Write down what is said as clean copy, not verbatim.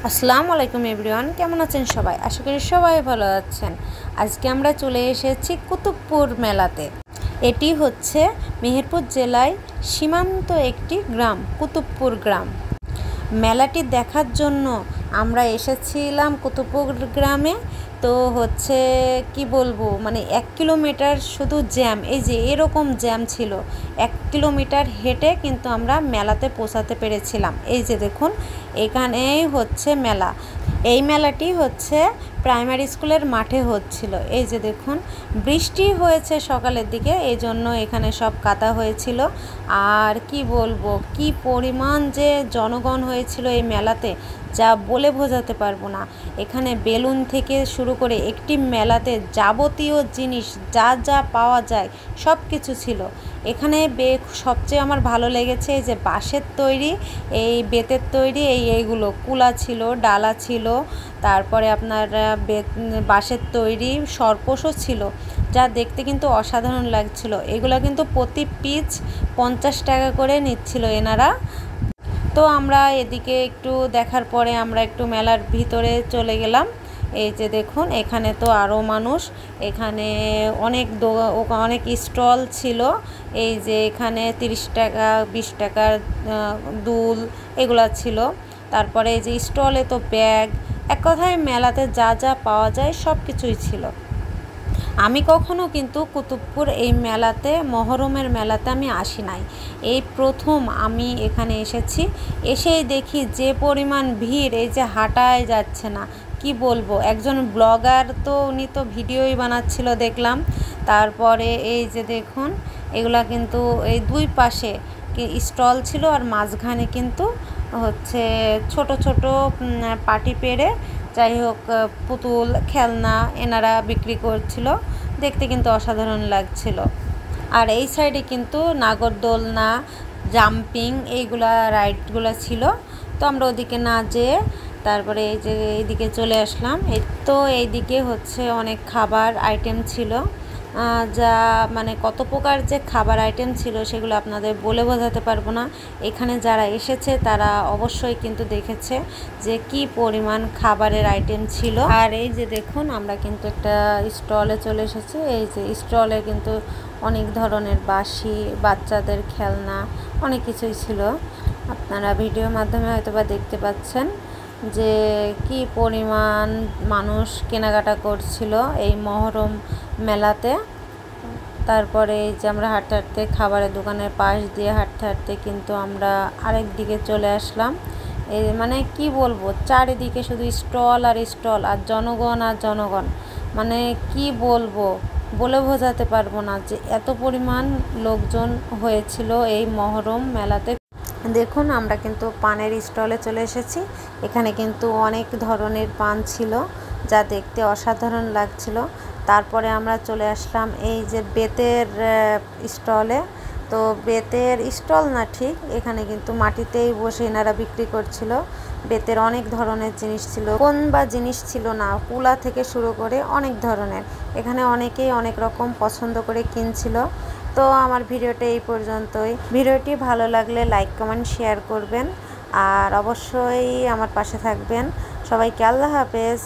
আসসালামু আলাইকুম এভরিওয়ান, কেমন আছেন সবাই? আশা করি সবাই ভালো আছেন। আজকে আমরা চলে এসেছি কুতুবপুর মেলাতে। এটি হচ্ছে মেহেরপুর জেলায় সীমান্ত একটি গ্রাম, কুতুবপুর গ্রাম। মেলাটি দেখার জন্য আমরা এসেছিলাম কুতুবপুর গ্রামে। তো হচ্ছে কি বলবো, মানে 1 কিলোমিটার শুধু জ্যাম, এই যে এরকম জ্যাম ছিল। 1 কিলোমিটার হেঁটে কিন্তু আমরা মেলাতে পৌঁছাতে পেরেছিলাম। এই যে দেখুন, এখানেই হচ্ছে মেলা। এই মেলাটি হচ্ছে প্রাইমারি স্কুলের মাঠে হচ্ছিল। এই যে দেখুন, বৃষ্টি হয়েছে সকালের দিকে, এই জন্য এখানে সব কাদা হয়েছিল। আর কি বলবো, কি পরিমাণ যে জনগণ হয়েছিল এই মেলাতে, যা বলে বোঝাতে পারবো না। এখানে বেলুন থেকে শুরু করে একটি মেলাতে যাবতীয় জিনিস যা যা পাওয়া যায় সব কিছু ছিল এখানে। সবচেয়ে আমার ভালো লেগেছে এই যে বাঁশের তৈরি, এই বেতের তৈরি এইগুলো কুলা ছিল, ডালা ছিল, তারপরে আপনার বাঁশের তৈরি সরপোশও ছিল, যা দেখতে কিন্তু অসাধারণ লাগছিল। এগুলো কিন্তু প্রতি পিস 50 টাকা করে নিচ্ছিল এনারা। তো আমরা এদিকে একটু দেখার পরে আমরা একটু মেলার ভিতরে চলে গেলাম। এই যে দেখুন, এখানে তো আরও মানুষ, এখানে অনেক স্টল ছিল। এই যে এখানে 30 টাকা 20 টাকার দুল এগুলা ছিল। তারপরে এই যে স্টলে তো ব্যাগ, এক কথায় মেলাতে যা যা পাওয়া যায় সব কিছুই ছিল। আমি কখনো কিন্তু কুতুবপুর এই মেলাতে, মহরমের মেলাতে আমি আসি নাই, এই প্রথম আমি এখানে এসেছি। এসেই দেখি যে পরিমাণ ভিড়, এই যে হাঁটাই যাচ্ছে না, কি বলবো। একজন ব্লগার তো উনি তো ভিডিওই বানাচ্ছিল দেখলাম। তারপরে এই যে দেখুন, এগুলা কিন্তু এই দুই পাশে স্টল ছিল, আর মাঝখানে কিন্তু হচ্ছে ছোট ছোট পাটি পেড়ে, যাই হোক পুতুল খেলনা এনারা বিক্রি করছিল। দেখতে কিন্তু অসাধারণ লাগছিল। আর এই সাইডে কিন্তু নাগরদোলনা, জাম্পিং এইগুলা রাইডগুলো ছিল। তো আমরা ওদিকে না যেয়ে তারপরে এই যে এইদিকে চলে আসলাম। তো এইদিকে হচ্ছে অনেক খাবার আইটেম ছিল, যা মানে কত প্রকার যে খাবার আইটেম ছিল সেগুলো আপনাদের বলে বোঝাতে পারবো না। এখানে যারা এসেছে তারা অবশ্যই কিন্তু দেখেছে যে কি পরিমাণ খাবারের আইটেম ছিল। আর এই যে দেখুন, আমরা কিন্তু একটা স্টলে চলে এসেছি। এই যে স্টলে কিন্তু অনেক ধরনের বাঁশি, বাচ্চাদের খেলনা, অনেক কিছুই ছিল। আপনারা ভিডিওর মাধ্যমে হয়তো বা দেখতে পাচ্ছেন যে কি পরিমাণ মানুষ কেনাকাটা করছিল এই মহরম মেলাতে। তারপরে এই যে আমরা হাঁটতে হাঁটতে খাবারের দোকানের পাশ দিয়ে হাঁটতে হাঁটতে কিন্তু আমরা আরেক দিকে চলে আসলাম। এই মানে কি বলবো, চারিদিকে শুধু স্টল আর স্টল, আর জনগণ আর জনগণ, মানে কি বলবো, বলে বোঝাতে পারবো না যে এত পরিমাণ লোকজন হয়েছিল এই মহরম মেলাতে। দেখুন, আমরা কিন্তু পানের স্টলে চলে এসেছি। এখানে কিন্তু অনেক ধরনের পান ছিল, যা দেখতে অসাধারণ লাগছিল। তারপরে আমরা চলে আসলাম এই যে বেতের স্টলে। তো বেতের স্টল না ঠিক, এখানে কিন্তু মাটিতেই বসে এনারা বিক্রি করছিল। বেতের অনেক ধরনের জিনিস ছিল, কোন বা জিনিস ছিল না, কুলা থেকে শুরু করে অনেক ধরনের। এখানে অনেকেই অনেক রকম পছন্দ করে কিনছিল। তো আমার ভিডিওটা এই পর্যন্তই। ভিডিওটি ভালো লাগলে লাইক কমেন্ট শেয়ার করবেন, আর অবশ্যই আমার পাশে থাকবেন। সবাইকে আল্লাহ হাফেজ।